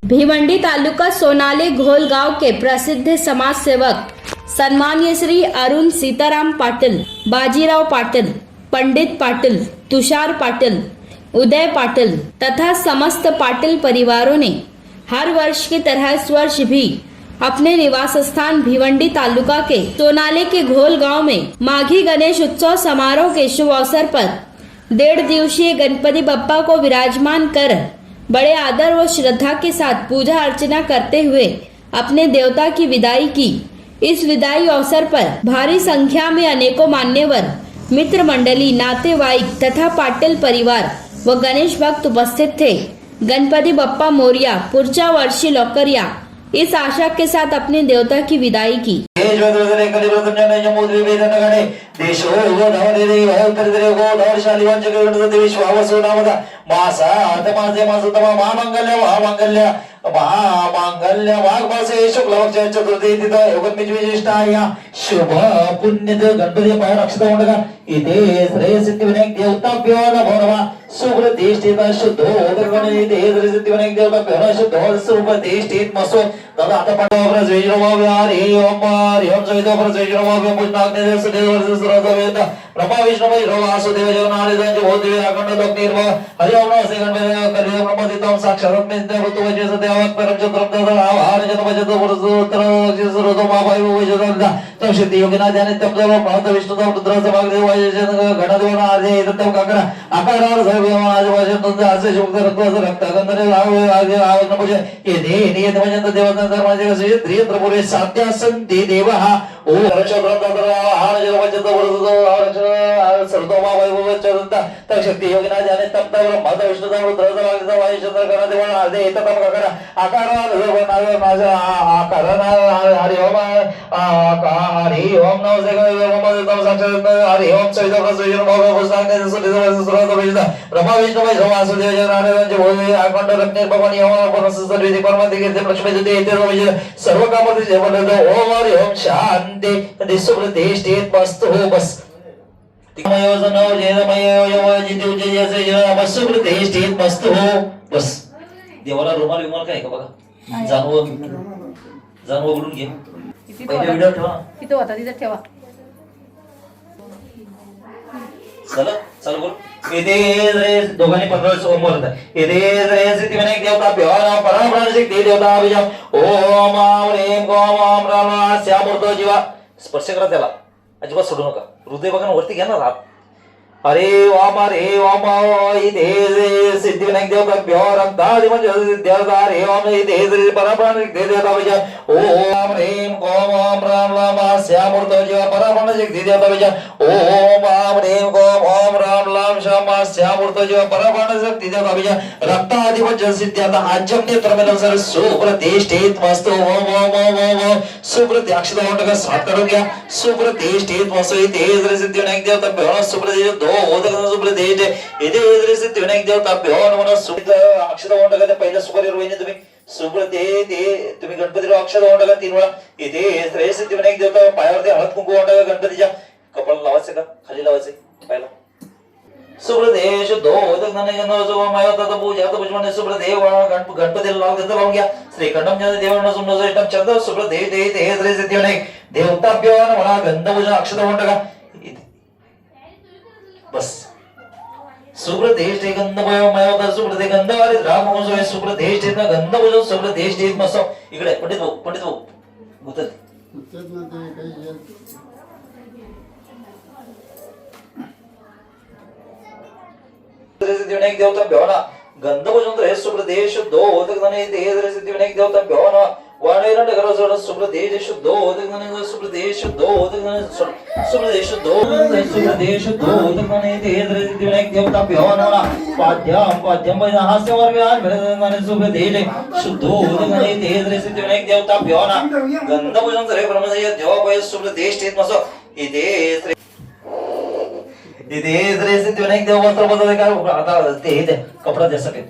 भिवंडी तालुका सोनाली घोल गांव के प्रसिद्ध समाज सेवक सन्मान्य श्री अरुण सीताराम पाटिल, बाजीराव पाटिल, पंडित पाटिल, तुषार पाटिल, उदय पाटिल तथा समस्त पाटिल परिवारों ने हर वर्ष की तरह इस वर्ष भी अपने निवास स्थान भिवंडी तालुका के सोनाली के घोल गांव में माघी गणेश उत्सव समारोह के शुभ अवसर पर 1.5 दिवसीय गणपति बप्पा को विराजमान कर बड़े आदर व श्रद्धा के साथ पूजा अर्चना करते हुए अपने देवता की विदाई की। इस विदाई अवसर पर भारी संख्या में अनेकों मान्यवर, मित्र मंडली, नातेवाईक तथा पाटिल परिवार व गणेश भक्त उपस्थित थे। गणपति बप्पा मोरिया, पुरचा वर्षी लौकरिया, इस आशा के साथ अपने देवता की विदाई की। महामांगल्य वाघमासे शुक्ल पक्ष चतुर्थी तिथं योगमिज विशिष्टाया शुभ पुण्य गणपती पाय रक्षित होंडगा इथे श्रेय सिद्धी विनायक देवताभ्यो नमो नमः सुप्रतिष्ठित शुद्धो उदरगणे इथे श्रेय सिद्धी विनायक देवताभ्यो शुद्धो सुप्रतिष्ठित मसो दादा आता पाठवा जयजनमाव्यारी ओम हरिओम जयदेव जयजनमाव्य पुष्णाग्ने सदेव सरदवेद ब्रह्मा विष्णु महेश वासुदेव जगन्नाथ जय भूदेव अखंड लोक निर्मल हरिओम नमस्ते गणपति करियो ब्रह्मदितम साक्षात् में देवतो वजय सदेव परम चंद्रम आहार जन वजय पुरुषोत्तर जसरोतो महाभाई वजय दंदा तम सिद्धि योगिना ध्यान तम देव प्रात विष्णु तम रुद्र सभाग देव वजय गण देव आदि तम काकरा आकार सर्व आज वजय तम आसे शुक्त रक्त गंधरे आगे आवन पूजा ये दे नियत वजन देवता धर्माचे कसे त्रियत्र पुरे साध्या संती देवः ओ चंद्रम आहार जन वजय पुरुषोत्तर सर्वतो महाभाई वजय दंदा तम सिद्धि योगिना ध्यान तम देव प्रात विष्णु तम रुद्र सभाग देव वजय गण देव आदि तम काकरा आकार हरि ओम हरि ओम नमो देवाय साक्षात् हरि ओम सविता सविता भगवान पुस्तकाने सुरत विष्णु ब्रह्मा विष्णु महेश वासुदेव जगन्नाथ जय भूदेव अखंड रत्ने भगवान यम परमसुरविधि कर्मति कीर्ति लक्ष्मी दुते इत्यादि सर्व कामति जय बोलतो ओम हरि ओम शांति दिसुप्रतिष्ठित मस्तु बस मयोजनो जयमयो जितु जयसे जय सुप्रतिष्ठित मस्तु बस देवाला रुमाल विमाल काय का बघा जानव उघडून घे पहिले व्हिडिओ ठेवा तिथे होता तिथे ठेवा चल बोल येथे रे दोघांनी 15 सोमवार होता येथे रे सिद्धी विनायक देवता भ्याना पराभ्राण सिद्धी देवता अभिजम ओम ह्रीं ओम ओम राम श्यामूर्तो जीवा स्पर्श करा त्याला अजिबात सोडू नका हृदय बघा वरती घ्या ना रात हरे ओम इथे सिद्धी विनायक देवता भ्यान दादी म्हणजे देवता हरे ओम इथे पराभ्राण सिद्धी देवता अभिजम ओम ह्रीं ओम ओम राम राम श्यामूर्तो जीवा पराभ्राण सिद्धी देवता अभिजम ओम ह्रीं ओम ओम राम राम श्याम श्यामूर्तो जीवा पराभ्राण सिद्धी देवता अभिजम रक्ताधिपत्य सिद्धी आता आजम्य त्रमेनुसार सुप्रतिष्ठित मस्त ओम ओम ओम ओम सुप्रतिष्ठित अक्षर सात करून घ्या सुप्रतिष्ठित मस्त इथे सिद्धी विनायक देवता भ्यान सुप्रतिष्ठित सुप्रतिष्ठित इथे सिद्धी विनायक देवता भ्यान म्हणून सुप्रतिष्ठित अक्षर ओंडगा पहिला सुपर रोहिणी तुम्ही सुप्रतिष्ठित तुम्ही गणपतीला अक्षर ओंडगा 3 वेळा इथे श्रेय सिद्धी विनायक देवता पायावरती हळद कुंकू ओंडगा गणपतीच्या कपाळाला लावायचे का खाली लावायचे पायाला सुप्रदेश दो उदकनाने मायवता पूजा पुष्पने सुप्रदेव गणपतीला लावून घ्या श्रीखंडम जन देवांना सुंदर चंद्र सुप्रदेश ते श्री सिद्धी विनायक देवताभ्यो नमः गंधपूजन अक्षर ओंडगा बस सुप्रदेश गंधमय मायवता सुप्रदेश गंधवारी राम सुप्रदेश गंधपूजन सुप्रदेश मसो इकडे पंडित भाऊ गुतल सिद्धी विनायक देवता भ्याना गंधपूजन हे सुप्रदेश दो उदकनाने ते सिद्धी विनायक देवता भ्याना वाणेरंड घरसोड सुप्रदेश दो उदकनाने सुप्रदेश दो उदकनाने सुप्रदेश दो उदकनाने ते सिद्धी विनायक देवता भ्याना पाद्यम हास्य वर्गान भरनाने सुप्रदेश शुद्ध उदकनाने ते सिद्धी विनायक देवता भ्याना गंधपूजन रे ब्रह्मजय देव सुप्रदेश मसो इथे इथे सिद्धी विनायक देव वस्त्र बदल आता ते कपडा जैसा के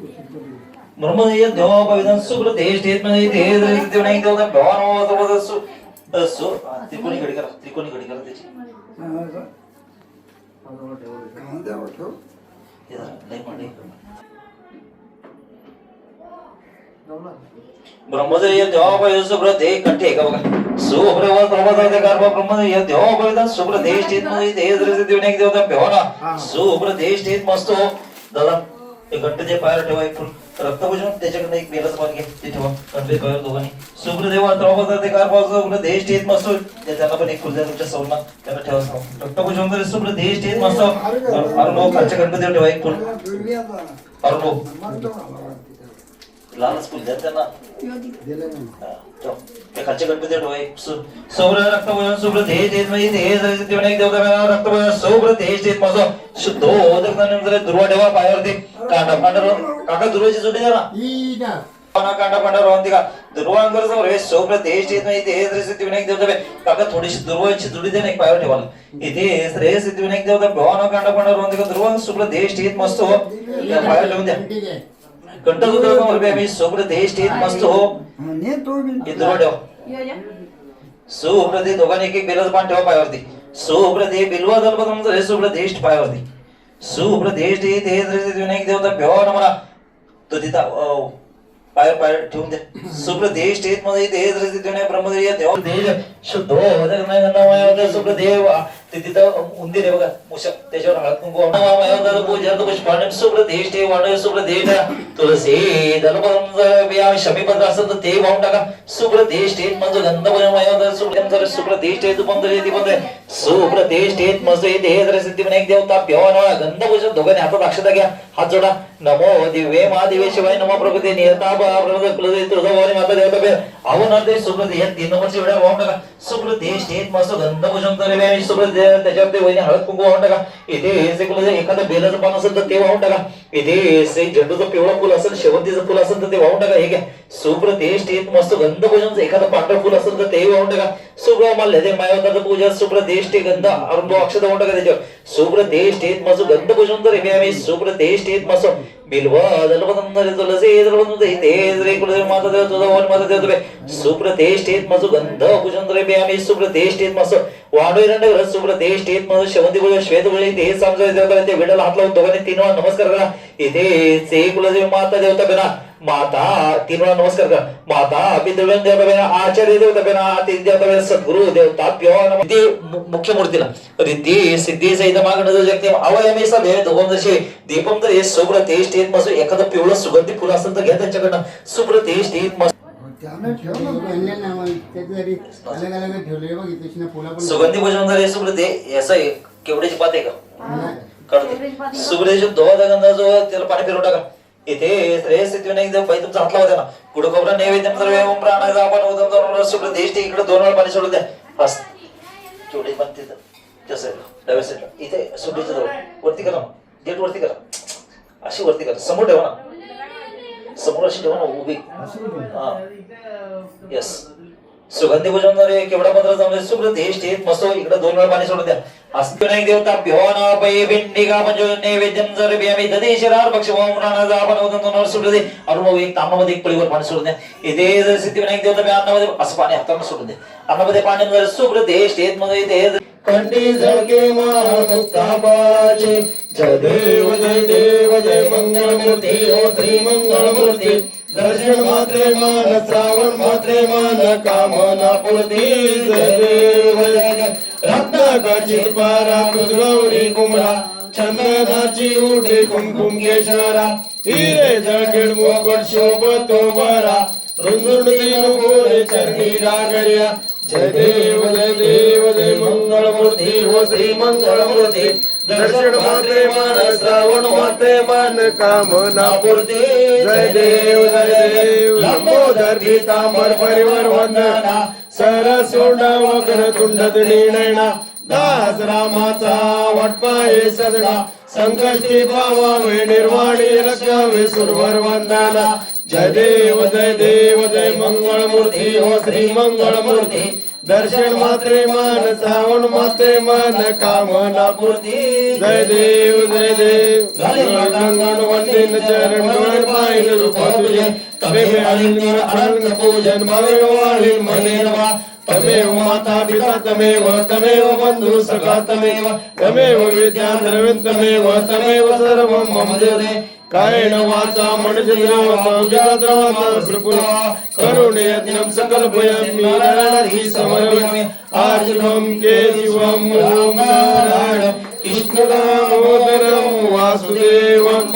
ब्रह्मजय देव विधान सुप्रतिष्ठ म्हणजे इथे सिद्धी विनायक देवता भ्यान वस्त्र बदल सु त्रिकोणी घडी करा त्याची लय मांडे ब्रह्मचर्य देवापय सुप्रते कंठे का बघा सुप्रवत प्रवत कार्य ब्रह्मचर्य देवापय सुप्रदेष्टित मध्ये तेज विनायक देवता पेवना सुप्रदेष्टित मस्तो दादा ते घंटेचे पायर ठेवा एक फुल रक्तभूषण त्याच्याकडे एक बेलाचं पान घे ते ठेवा कंठे पायर दोघांनी सुप्रदेव प्रवत ते कार्य सुप्रदेष्टित मस्तो त्यांना पण एक फुल द्या तुमच्या सौना त्याला ठेवा रक्तभूषण तरी सुप्रदेष्टित मस्तो अरुणो खालच्या गणपती ठेवा एक फुल अरुणो लालच फुल द्या त्यांना खालच्या गणपती ठेवा एक सौर रक्तभूषण सुप्रदेष्टित मध्ये तेज विनायक देवता रक्तभूषण सुप्रदेष्टित मस्तो शुद्धोदक दुर्वा ठेवा पायावरती कांडा पांढर काका दुर्वाची जोडी द्या ना कांडा पांढर रोहन का दुर्वांकर समोर सुप्रदेष्टित मध्ये तेज विनायक देवता काका थोडीशी दुर्वाची जोडी द्या ना एक पायावर ठेवा इथे श्रेय सिद्धिविनायक देवता भवाना कांडा पांढर रोहन का दुर्वा सुप्रदेष्टित मस्त हो पायावर ठेवून द्या कंठसूत्र आम्ही सुप्रदेष्टित मस्त हो दुर्वा ठेवा सुप्रदे दोघांनी एक एक बेलाचं पान ठेवा पायावरती सुप्रदे बिल्वा दलपत्र सुप्रदेष्ट पायावरती सुप्रदेष्टित हे विनायक देवता भवाना मला तो तिथं पायर पायर ठेवून दे सुप्रदेष्टित मध्ये तेज विनायक ब्रह्मदेव देव देज शुद्धो सुप्रदेव ते तिथं उंदीर आहे बघा मुशक त्याच्यावर हळद कुंकू पूजा पुष्पाने सुप्रदेष्टे वाण सुप्रदेश तुळसी दलपत्र शमीपत्र असतं तर ते वाहून टाका सुप्रदेष्टित म्हणजे गंधभूषण सुप्रदेव सुप्रदेष्टे तुपंतरी दिपंतरी सुप्रदेष्टित म्हणजे तेज सिद्धिविनायक देवता भवाना गंधभूषण दोघांनी हातात अक्षता घ्या हात जोडा नमो दिव्ये महादिवे शिवाय नमो प्रभुते नियता तुळजाभवानी माता देवता आवनार्थे सुप्रदेश या 3 नंबरच्या वेळा वाहून टाका सुप्रदेष्टित मस्त गंधभूषण तरी सुप्रदेश त्याच्यावर ते वहिनी हळद कुंकू वाहून टाका इथे एखादं बेलाचं पान असेल तर ते वाहून टाका इथे झेंडूचं पिवळं फुल असेल शेवंतीचं फुल असेल तर ते वाहून टाका हे घ्या सुप्रदेष्टित मस्त गंधभूषण एखादं पांढरं फुल असेल तर ते वाहून टाका सुब्रह्मण्य ते मायावताचं पूजा सुप्रदेष्टे गंध अरुण अक्षत वाहून टाका त्याच्यावर सुप्रदेष्टित मस्त गंधभूषण तर आम्ही सुप्रदेष्टित मस्त बिल्व दलपतंदरी तुलसी दलपतंदरी तेज रे कुलदेव माता देव तुझा माता देव तुबे सुप्रदेष्टित मस्त गंधभूषण तर आम्ही सुप्रदेष्टित मस्त वाडोरंड सुप्रदेष्टित मस्त शेवंती पूजा श्वेत पूजा ते समजा देवता ते विडाला हात लावून दोघांनी 3 वेळा नमस्कार करा इथे से कुलदेव माता देवता बेना माता 3 वेळा नमस्कार करा माता पितृगण देवता बेना आचार्य देवता बेना आती देवता बेना सद्गुरु देवता प्यो ते मुख्य मूर्तीला रिद्धी सिद्धी सहित मागणं जगते अवयमे सभे दोघं जसे दीपम तर हे सुप्रदेष्टित मस्त एखादं पिवळं सुगंधी फुल असेल तर घ्या त्यांच्याकडनं सुप्रदेष्टित मस्त सुगंधी भोजन झाले सुप्रदे याचा केवढ्याची पात आहे का सुप्रदेश दोघा जो त्याला पाणी फिरवून टाका इथे श्रेय सिद्धिविनायक देव बाई तुमचा हातला होता ना पुढे कोबरा नैवेद्यम सर्व प्राणाचा आपण उदम सुप्रदेश इकडे 2 वेळा पाणी सोडून द्या बस केवढे पण तिथं त्या साईडला डाव्या साईडला इथे सुप्रदेशच्या जवळ वरती करा गेट वरती करा अशी वरती करा समोर ठेवा ना समोर अशी ठेवा ना उभी हा यस सुगंधी भोजन केवढा मंत्र जमले सुप्रदेष्टित मस्त इकडे 2 वेळा पाणी सोडून द्या हस्तिविनायक देवता भवाना पै भिंडिका पंचो नैवेद्यम जर बियामी ददेशरार पक्ष प्राणाचा आपण उदम सुप्रदे अरुण एक तांबामध्ये एक पळीवर पाणी सोडून द्या इथे जर सिद्धिविनायक देवता अन्नामध्ये असं पाणी हाताने सोडून द्या अन्नामध्ये पाणी जर सुप्रदेष्टित मध्ये इथे कंठी झळके महामुक्ताबाचे जय देव जय मंगल मूर्ती हो श्री मंगल मूर्ती दर्शन मात्रे मान श्रावण मात्रे मान कामना पूर्ती जय देव जय रत्नाकाची पारा कुजगौरी कुमळा चंद्रनाची उठे कुमकुम केशरा हिरे जळकेड मोगड शोभतो बरा रुंजुंडी गोरे चरणी डागर्या जय देव जय मंगल मूर्ती हो श्री मंगल मूर्ती दर्शन मात्रे मान श्रावण मात्रे मान कामना पूर्ती जय देव लंबोदर गीतांबर परिवर वंदना सरसोंडा वक्र तुंड नैना दास रामाचा वटपाये सदना संकष्टी पावावे निर्वाणी रक्षावे सुरवर वंदना जय देव जय मंगल मूर्ती हो श्री मंगल मूर्ती दर्शन मात्रे मान श्रावण मात्रे मान कामना पूर्ती जय देव गंगण वंदिन चरण पाहिल रूप तुझे तमेव अनंत पूजन भगवान मनेवा तमेव माता पिता तमेव बंधु सखा तमेव विद्या द्रविण तमेव सर्वं मम देवे कायेन वाचा मनोजद्रवाचा प्रफुल्ल करुणेयत्नं सकलभयं मीनाहि समर्पयामि आर्जुनं केशवं ओम नारायणं कृष्णदामोदरं वासुदेवं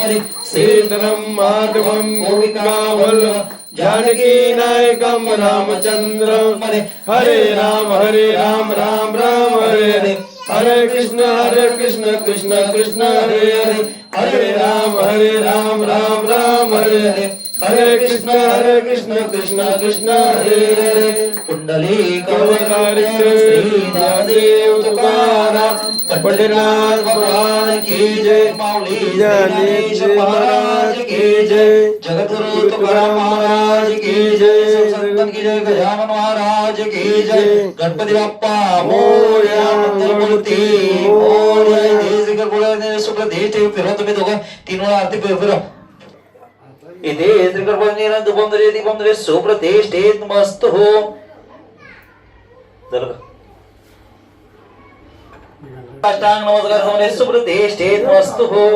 श्रीधरं माधवं गोपिकावल्लभं जानकी नायकं रामचन्द्रं हरे राम राम राम हरे हरे कृष्ण कृष्ण कृष्ण हरे हरे हरे राम राम राम हरे हरे कृष्ण कृष्ण कृष्ण हरे हरे पुंडलिक श्री ज्ञानदेव तुकाराम पंढरीनाथ भगवान की जय माऊली ज्ञानेश महाराज की जय जगद्गुरु तुकाराम महाराज की जय संतन की जय गजानन महाराज की जय गणपती बाप्पा मोरया मंगलमूर्ती मोरया देश का गुलाने शुक्ल देश फिरो तुम्ही दोघं तीन वेळा आरती फिरो इथे श्रीकर्पणेन धूपं दीपं सुप्रतिष्ठित मस्तु हो अष्टांग नमस्कार समने सुप्रतिष्ठित मस्तु हो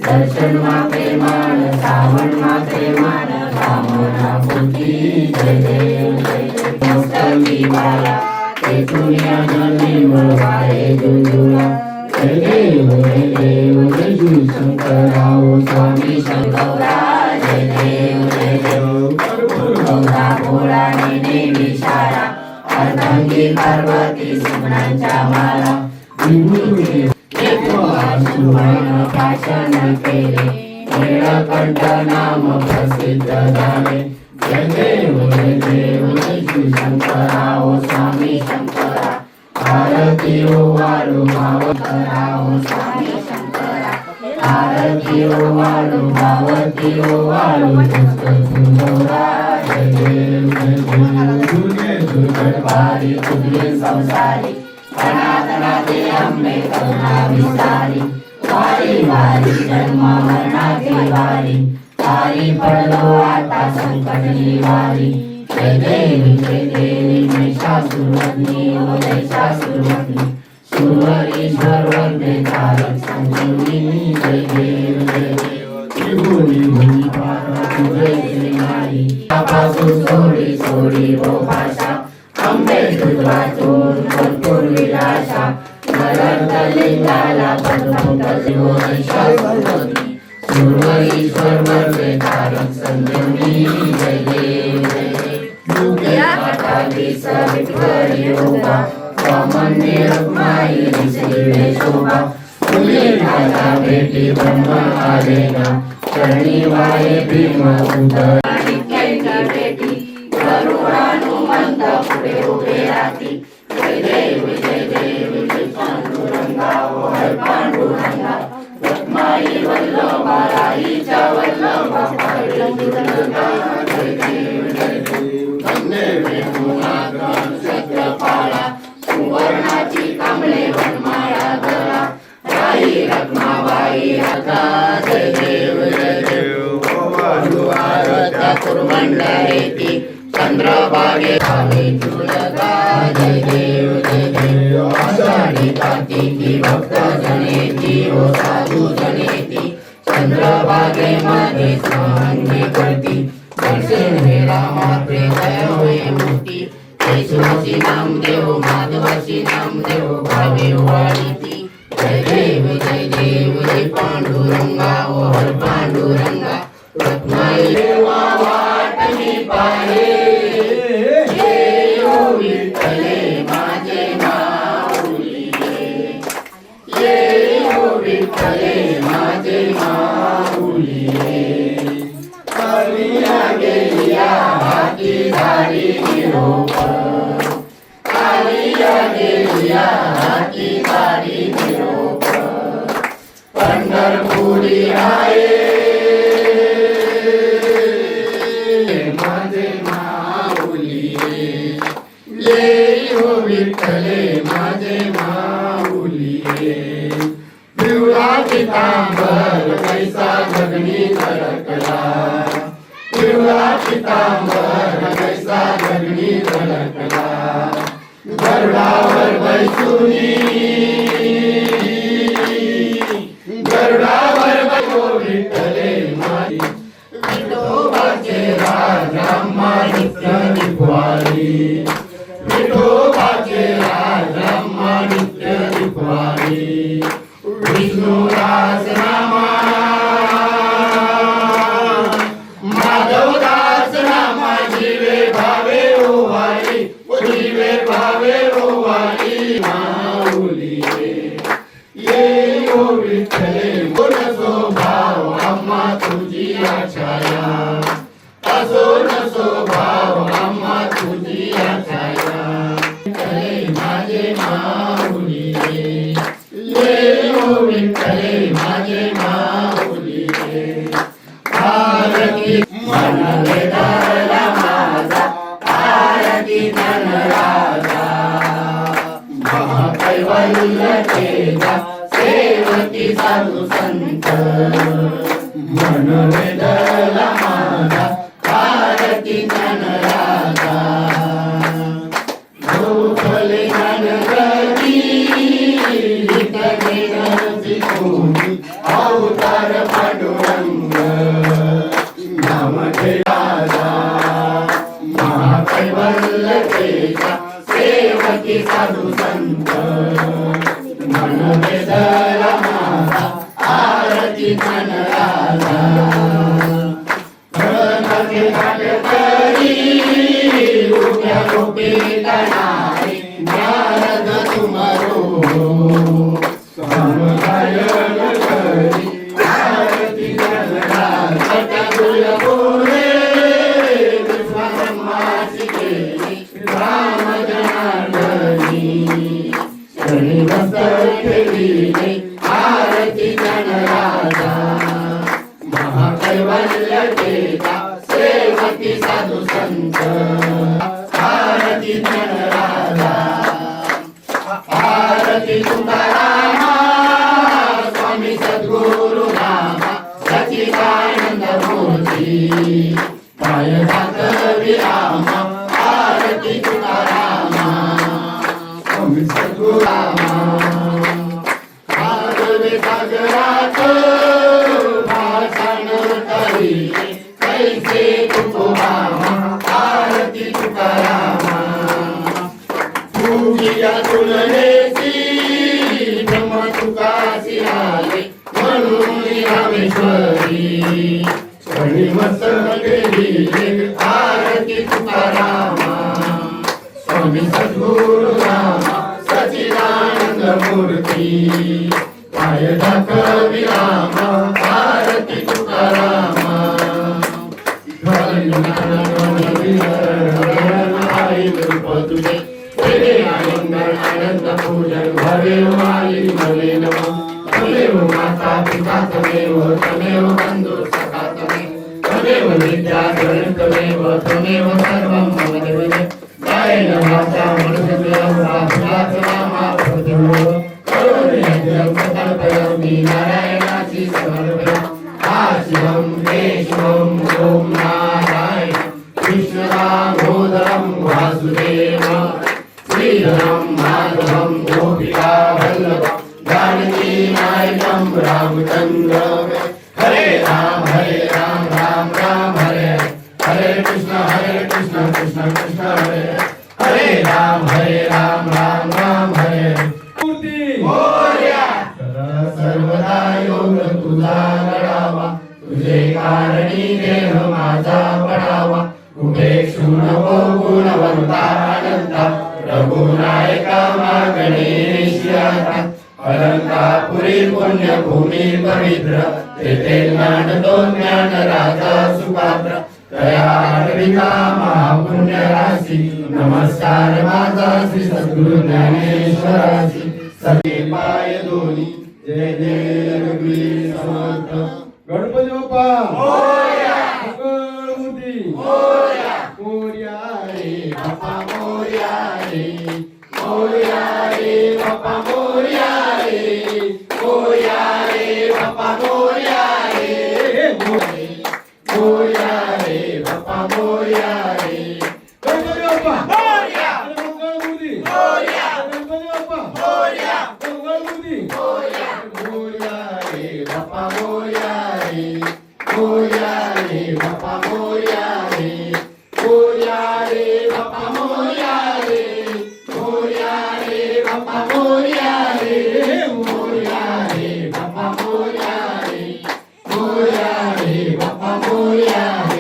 दर्शन माते मान सावन माते मान कामना पूर्ती जय देव मुक्ती वाला ते दुनिया जनी मळवारे जुजुला जय देव जय शिव शंकराव स्वामी शंकरा जय देव गौरा भोळा नेने विशाला अर्धांगी पार्वती सुमनांच्या माला भाषण केले नीळकंठ नाम प्रसिद्ध झाले जय देव जय शिव शंकराव स्वामी शंकरा आरती वाळू भावकराव स्वामी शंकरा आरती वाळू भावती वाळू सुंदरा जय देव दुर्गटवारी तुझे संसारी अनाथनाथे अंबे करुणा विसारी वारी वारी जन्म मरणाची वारी वारी पडलो आता संकट वारी जय देवी महिषासुरमर्दिनी ओ महिषासुरमर्दिनी सुरवरीश्वर वंदे तारक संजीवनी जय देव त्रिभुवनी भूमिपाल तुझे श्रीमाई पापासून सोडी सोडी वो भाषा अंबे तुझवाचून भरपूर विलासा नरंत लिंगाला सुरवरीश्वर वंदे तारक संजीवनी जय देव योगा मंदिर माई श्री शोभा तुझे राजा बेटी ब्रह्म आलेना चरणी वाये भीम उदर बेटी करुणानुमंत पुढे उभे राहती जय देव जय पांडुरंगा ओ हर पांडुरंगा रत्माई वल्लभा राईच्या वल्लभा पांडुरंगा जय देव वंदे वेणुनाथान छत्रपाळा सुवर्णाची कमळे वनमाळा गळा राई रत्नाबाई हका जय देव आरत्या कुर्मंडळेती चंद्रभागे भावे तुलगा जय देव आषाढी कार्तिकी भक्त जनेती ओ साधू जनेती चंद्रभागे मध्ये सांगे करती दर्शन हे रामात्रे दयावे मूर्ती येशूची नामदेव माधवाची नामदेव भावे वाढीती जय देव जय पांडुरंगा ओ हर पांडुरंगा रत्नाई देवा वाटणी पाहे ये विठ्ठले माझे माऊली ये विठ्ठले माझे गेलिया हाती गाडी निरोप पंढरपुरी आहे माझे माऊली येई हो विठ्ठले माझे माऊली पिवळा पितांबर कैसा गगनी धडकला पिवळा पितांबर कैसा गगनी धडकला गरुडावर बैसुनी गरुडावर बैसो विठ्ठले माझी विठोबाचे राजा नित्य निवारी विठोबाचे राजा नित्य निवारी विष्णुदास नामा माधवदास नामा जीवे भावे ओवारी जीवे भावे ओवारी माऊली ये ओ विठ्ठले गुण स्वभाव आम्हा तुझी छाया असो न स्वभाव आम्हा तुझी छाया विठ्ठले माझे माऊली ये ओ विठ्ठले माझे माऊली आरती मन वेदाला माझा आरती धनराजा महाकैवल्य तेजा सेवती साधू संत मन वेदला माझा आरती धनराजा गोखले धनगती लिखले नरसिंहोनी अवतार पांडुरंग नाम राजा महाकैवल्य तेजा सेवती साधू संत मन वेदला माझा आरती धनराजा धनके घाटकरी उभ्या रूपी तणारी नारद तुमरो समगायन करी आरती धनराजा तुलपुरे विश्वब्रह्माची केली राम जनार्दनी शनि मस्तक केली आरती धनराजा महाकैवल्य तेजा सेवती साधू संत आरती धनराजा आरती तुकारामा स्वामी सद्गुरु नामा सच्चिदानंद मूर्ती पाय विरामा आरती तुकारामा स्वामी सद्गुरु रामा आरवे सागरात भाषण करी कैसे तुकोबामा आरती तुकारामा तुझ्या तुलनेची ब्रह्म तुकासी आले म्हणून रामेश्वरी शनि मस्तक केली आरती तुकारामा स्वामी सद्गुरु रामा सच्चिदानंद मूर्ती पाय विरामा आरती तुकारामा तुझे आनंद पूजन भवे माली भले नमः तमेव माता पिता तमेव तमेव बंधु सखा तमेव विद्या तमेव तमेव सर्वं मम देवते गायन भाषा मनुष्यमा करुणयामि नारायणाची समर्पया शिवं केशवं ओम नारायण कृष्ण दामोदरं वासुदेव श्रीराम माधवं गोपिका वल्लभं जानकी नायकं रामचंद्र हरे राम राम राम हरे हरे कृष्ण कृष्ण कृष्ण हरे हरे राम राम हरे सर्वदा योग तुझा घडावा तुझे कारणी देह माझा पडावा उपेक्षु नको गुणवंता अनंता रघुनायका गणेश अलंकापुरी पुण्यभूमी पवित्र तेथे ज्ञानतो ज्ञान राजा सुपात्र तया महापुण्य राशी नमस्कार माझा श्री सद्गुरु ज्ञानेश्वरासी सर्वे पाय दोन्ही जय जय रघुवीर समर्थ गणपती बाप्पा मोरया मंगळमूर्ती मोरया मोरया रे बाप्पा मोरया रे मोरया रे बाप्पा मोरया रे मोरया रे बाप्पा मोरया रे मोरया रे बाप्पा मोरया रे गणपती बाप्पा मोरया मंगळमूर्ती मोरया गणपती बाप्पा मोरया मंगळमूर्ती मोरया मोरया रे बाप्पा मोरया रे मोरया रे बाप्पा मोरया रे मोरया रे बाप्पा मोरया रे मोरया रे बाप्पा मोरया रे मोरया रे बाप्पा मोरया रे मोरया रे बाप्पा मोरया रे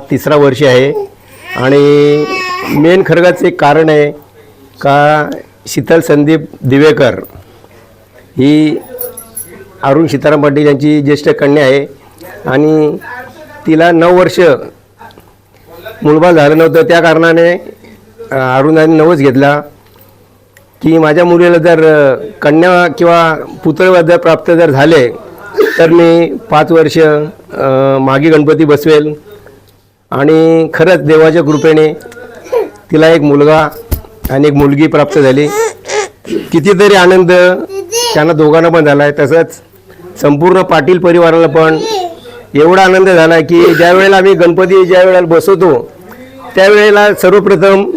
तिसरा वर्ष आहे आणि मेन खरगाचं एक कारण आहे का शीतल संदीप दिवेकर ही अरुण सीताराम पाटील यांची ज्येष्ठ कन्या आहे आणि तिला 9 वर्ष मुलबाळ झालं नव्हतं. त्या कारणाने अरुणाने नवस घेतला की माझ्या मुलीला जर कन्या किंवा पुतळे जर प्राप्त जर झाले तर मी 5 वर्ष मागी गणपती बसवेल. आणि खरंच देवाच्या कृपेने तिला एक मुलगा आणि एक मुलगी प्राप्त झाली. कितीतरी आनंद त्यांना दोघांना पण झाला आहे. तसंच संपूर्ण पाटील परिवाराला पण एवढा आनंद झाला की ज्या वेळेला आम्ही गणपती ज्या वेळेला बसवतो त्यावेळेला सर्वप्रथम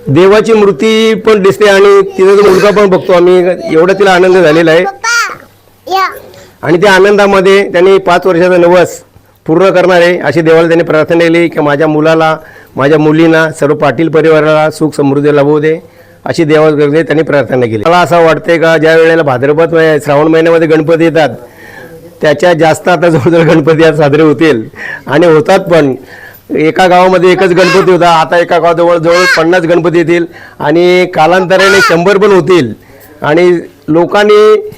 देवाची मूर्ती पण दिसते आणि तिचा जो मुलगा पण बघतो आम्ही. एवढा तिला आनंद झालेला आहे आणि त्या आनंदामध्ये त्यांनी 5 वर्षाचा नवस पूर्ण करणार आहे अशी देवाला त्यांनी प्रार्थना केली की माझ्या मुलाला माझ्या मुलींना सर्व पाटील परिवाराला सुख समृद्धी लाभू दे अशी देवाकडे त्यांनी प्रार्थना केली. मला असं वाटते का ज्या वेळेला भाद्रपद श्रावण महिन्यामध्ये गणपती येतात त्याच्या जास्त आता जवळजवळ गणपती आज साजरे होतील आणि होतात पण. एका गावामध्ये एकच गणपती होता, आता एका गावाजवळ जवळ 50 गणपती येतील आणि कालांतराने 100 पण होतील आणि लोकांनी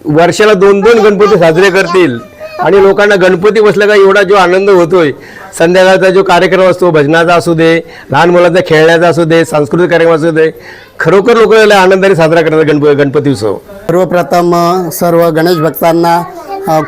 वर्षाला 2-2 गणपती साजरे करतील आणि लोकांना गणपती बसला का एवढा जो आनंद होतोय, संध्याकाळचा जो कार्यक्रम असतो, भजनाचा असू दे, लहान मुलांचा खेळण्याचा असू दे, सांस्कृतिक कार्यक्रम असू दे, खरोखर लोक आनंदाने साजरा करतात गणपती उत्सव. सर्वप्रथम सर्व गणेश भक्तांना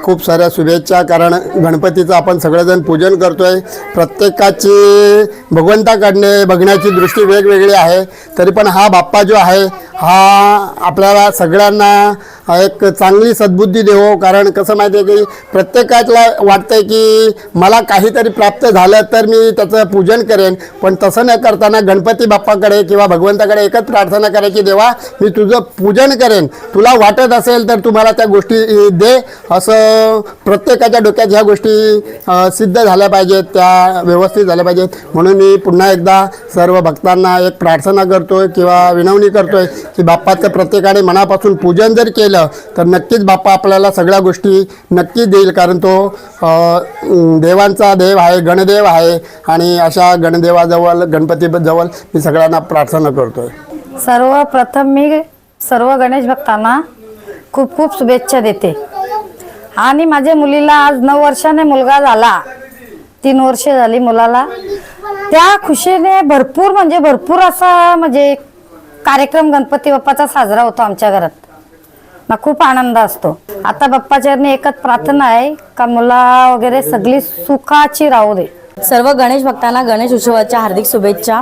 खूप साऱ्या शुभेच्छा. कारण गणपतीचं आपण सगळेजण पूजन करतोय. प्रत्येकाची भगवंताकडे बघण्याची दृष्टी वेगवेगळी आहे, तरी पण हा बाप्पा जो आहे हा आपल्याला सगळ्यांना एक चांगली सद्बुद्धी देवो. कारण कसं माहिती आहे की प्रत्येकाला वाटतं आहे की मला काहीतरी प्राप्त झालं तर मी त्याचं पूजन करेन, पण तसं न करताना गणपती बाप्पाकडे किंवा भगवंताकडे एकच प्रार्थना करायची, देवा मी तुझं पूजन करेन, तुला वाटत असेल तर तुम्हाला त्या गोष्टी दे. असं प्रत्येकाच्या डोक्यात ह्या गोष्टी सिद्ध झाल्या पाहिजेत, त्या व्यवस्थित झाल्या पाहिजेत. म्हणून मी पुन्हा एकदा सर्व भक्तांना एक प्रार्थना करतोय किंवा विनवणी करतोय की बाप्पाचं प्रत्येकाने मनापासून पूजन जर केलं तर नक्कीच बाप्पा आपल्याला सगळ्या गोष्टी नक्की देईल. कारण तो देवांचा देव आहे, गणदेव आहे आणि अशा गणदेवाजवळ गणपतीजवळ मी सगळ्यांना प्रार्थना करतोय. सर्वप्रथम मी सर्व गणेश भक्तांना खूप खूप शुभेच्छा देते. आणि माझ्या मुलीला आज 9 वर्षाने मुलगा झाला, 3 वर्ष झाली मुलाला. त्या खुशीने भरपूर असा कार्यक्रम गणपती बाप्पाचा साजरा होतो आमच्या घरात. ना खूप आनंद असतो. आता बाप्पाचरणी एकच प्रार्थना आहे का मुला वगैरे सगळी सुखाची राहू दे. सर्व गणेश भक्तांना गणेश उत्सवाच्या हार्दिक शुभेच्छा.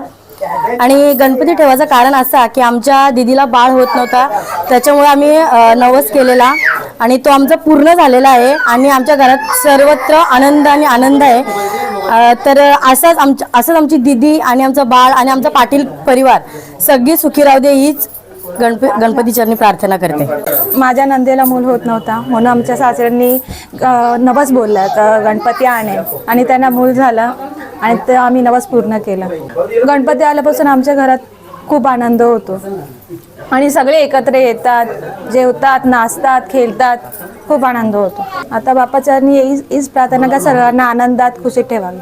आणि गणपती ठेवायचं कारण असं की आमच्या दिदीला बाळ होत नव्हता, त्याच्यामुळे आम्ही नवस केलेला आणि तो आमचा पूर्ण झालेला आहे आणि आमच्या घरात सर्वत्र आनंद आणि आनंद आहे. तर असंच आमची दिदी आणि आमचं बाळ आणि आमचा पाटील परिवार सगळी सुखी राहू दे हीच गणपतीचरणी प्रार्थना करते. माझ्या नंदेला मूल होत नव्हता म्हणून आमच्या सासऱ्यांनी नवस बोलला तर गणपती आणेल आणि त्यांना मूल झालं आणि ते आम्ही नवस पूर्ण केला. गणपती आल्यापासून आमच्या घरात खूप आनंद होतो आणि सगळे एकत्र येतात, जेवतात, नाचतात, खेळतात, खूप आनंद होतो. आता बाप्पाचरणी हीच प्रार्थना का सर्वांना आनंदात खुशीत ठेवावी.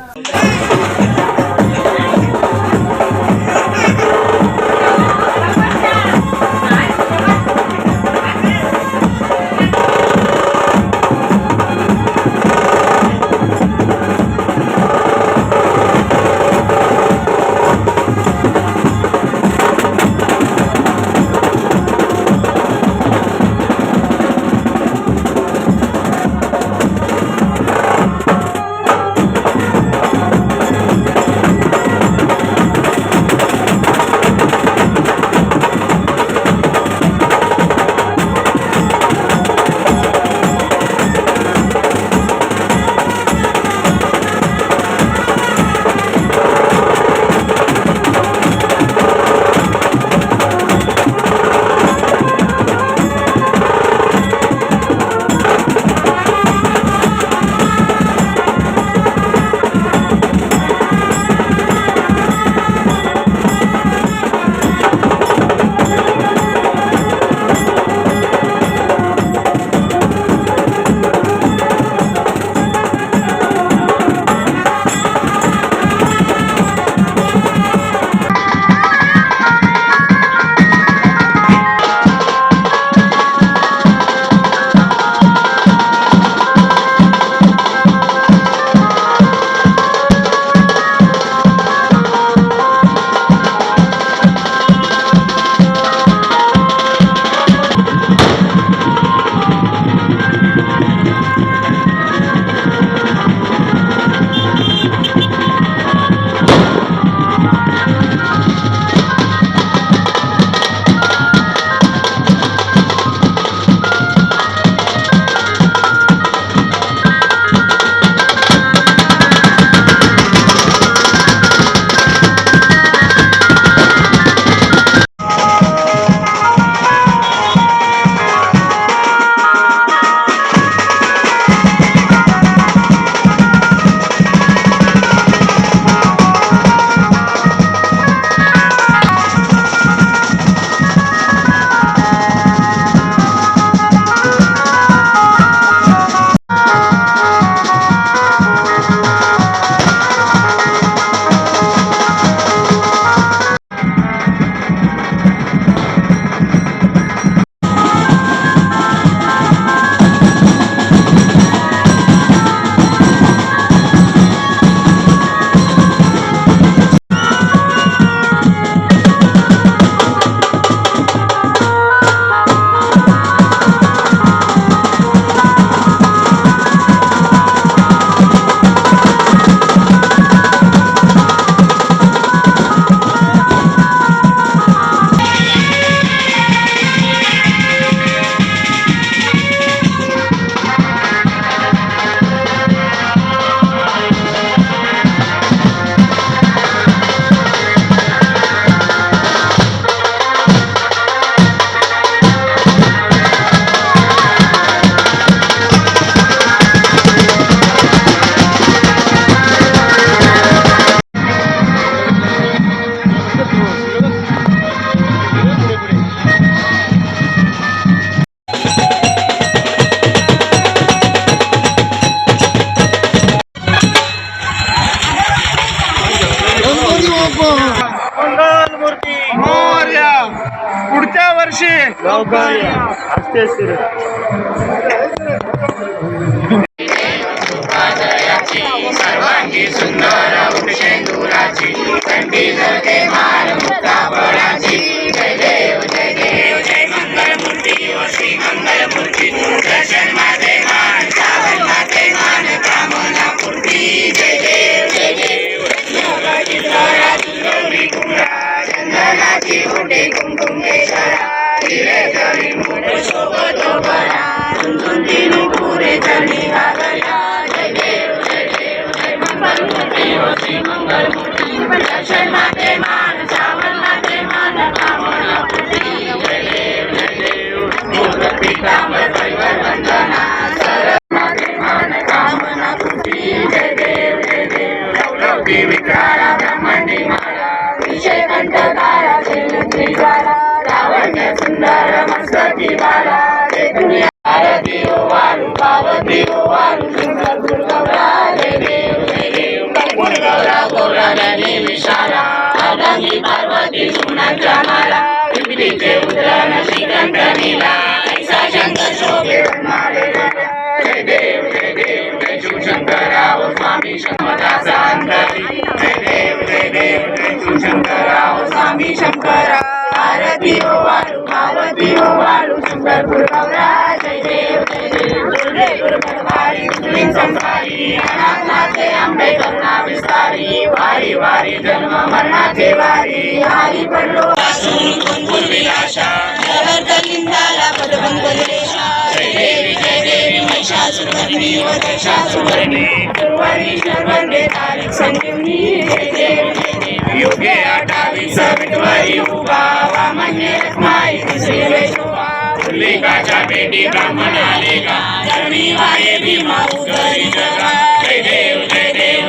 वर्षी सर्वांगी सुंदर वृक्षेंदुराची कंठी जळते मार मुक्ताफळाची जय देव जय देव जय मंगलमूर्ती ओ श्री मंगलमूर्ती दर्शन माझे मान श्रावण माझे मान कामना पूर्ती जय देव गौरी कुंभरा चंदनाची मोठे कुंकुमेश्वरा हिरे जळी मोठे शोभतो बरा झुंझुंती नुपुरे चरणी घागऱ्या जय देव जय मंगलमूर्ती ओ श्री मंगलमूर्ती दर्शन माझे मान श्रावण माझे मान कामना पूर्ती जय देव मोर पीतांबर परिवार वंदना सर माझे मान कामना पूर्ती जय देव लवलवती विक्राळा ब्रह्मंडी माळा विषय कंठकारा झेलुत्री ज्वाला लावण्य सुंदर मस्तकी बाला जय दुनिया आरती ओ वालू पावती ओ वालू सुंदर दुर्गौरा जय देव गौरा गौरा राणी विशाला आदंगी पार्वती सुनाच्या माला विपरीचे उद्रण श्रीकंठ नीला ऐसा शंकर शोभे मालेला जय देव जय शिवशंकराव स्वामी शंकराचा अंतरी जय देव शिवशंकराव स्वामी शंकरा आरती ओ वालू पावती ओ वालू शंकर गौरा जय देव दुर्गे दुर्गवारी दुर्गी संसारी अनाथनाथे आंबे करुणा विस्तारी वारी वारी जन्म मरणाचे वारी हरी पडलो वासून कुंकुल विलासा जहर लिंगाला पदबंधरेशा जय देवी महिषासुरमर्दिनी व दशासुरमर्दिनी दुर्वारी शर्वंदे तारिक संजीवनी जय देव योगे 28 विठवाई उभा वामन्य रखमाई तिसरी वैशोभा लेकाच्या बेटी ब्राह्मण आले का धरणी वाये भीमा उदरी जगा जय देव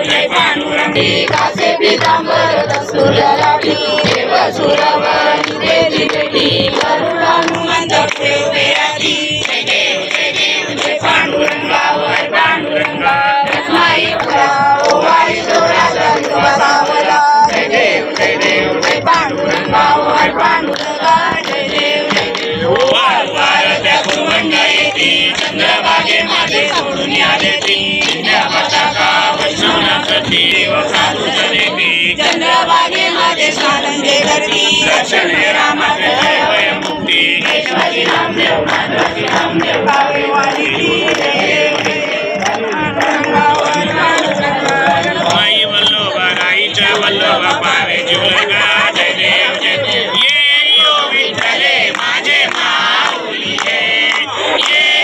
जय पांडुरंगी कासे पीतांबर दस्तूर्य लाभली देव सुरवर निदेची बेटी करुणानुमंत प्रेमे आली जय देव जय पांडुरंगा वर पांडुरंगा रखमाई उभा ओ वारी चोराचा विश्वासावला जय देव जय पांडुरंगा वर पांडुरंगा जय देव वार वार त्या गुरुवंड येती चंद्रभागे माझे सोडून या देती पताका वैष्णवना प्रती व साधू जनेती चंद्रभागे माझे स्वानंदे करती दर्शन हे रामाचे वय मुक्ती केशवाजी रामदेव माधवाजी रामदेव गावे वाली माई वल्लोबा राईच्या वल्लोबा पावे जीवलगा जय देव ये यो विठ्ठले माझे माऊली ये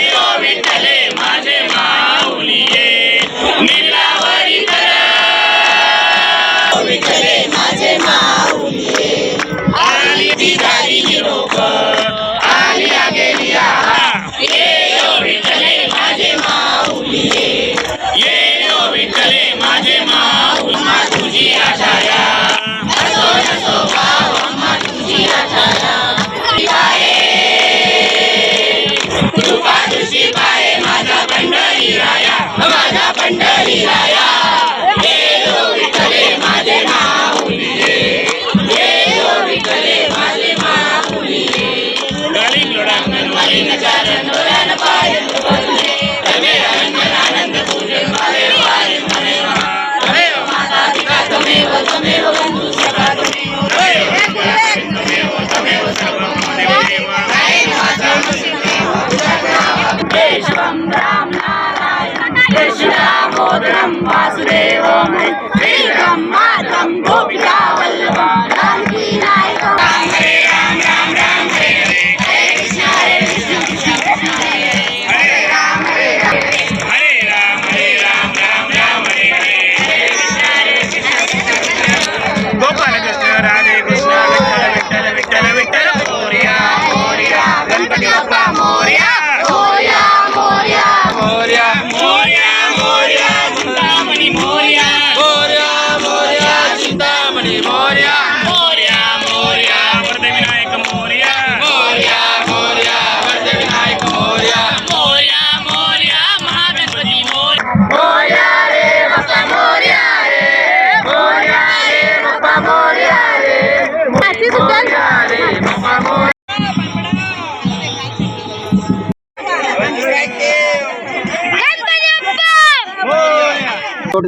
यो विठ्ठले माझे माऊली नीलावरी करा विठ्ठले माझे माऊली आली ती गाडी निरोप आली गेली ये यो विठ्ठले माझे माऊली ये यो विठ्ठले माझे माऊली अम्मा तुझी आशाया असो नसो भाव अम्मा तुझी आशाया कृपा तुझी पाये माझा पंढरी राया माझा पंढरी राया ये यो विठ्ठले माझे माऊली ये यो विठ्ठले माझे माऊली गलिंग लोडांगण वालीन चारण डोळ्यान पायन बोलले रमे रंजन आनंद पूजन वाले वारे मने तमेव माता पिता तमेव बंधु सखा तमेव सर्वं ममेव विश्वं राम नारायण कृष्ण दामोदरं वासुदेवं श्रीरं माधवं गोपिका वल्लभं जानकी नायकं राम हरे राम राम हरे हरे कृष्ण कृष्ण हरे राम हरे राम राम हरे हरे गोपाल कृष्ण राधे कृष्ण विठ्ठल विठ्ठल विठ्ठल मोरया मोरया गणपती बाप्पा मोरया मोरया मोरया मोरया मोरया मोरया चिंतामणी मोरया मोरया मोरया चिंता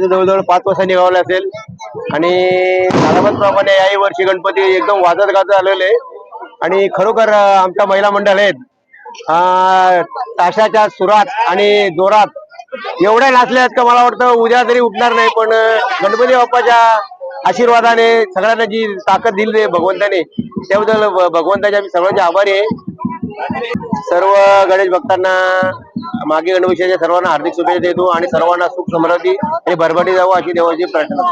जवळजवळ 5 वाजता निघावले असेल आणि सालाबादप्रमाणे याही वर्षी गणपती एकदम वाजत गाजत आलेले आणि खरोखर आमच्या महिला मंडळ आहेत ताशाच्या सुरात आणि जोरात एवढ्या नाचल्या आहेत का मला वाटतं उद्या तरी उठणार नाही. पण गणपती बाप्पाच्या आशीर्वादाने सगळ्यांना जी ताकद दिली भगवंताने त्याबद्दल भगवंताचे आम्ही सर्वांचे आभारी आहे. सर्व गणेश भक्तांना मागे गणपतीच्या सर्वांना हार्दिक शुभेच्छा देतो आणि सर्वांना सुख समृद्धी आणि भरभराटी जावं अशी देवाची प्रार्थना.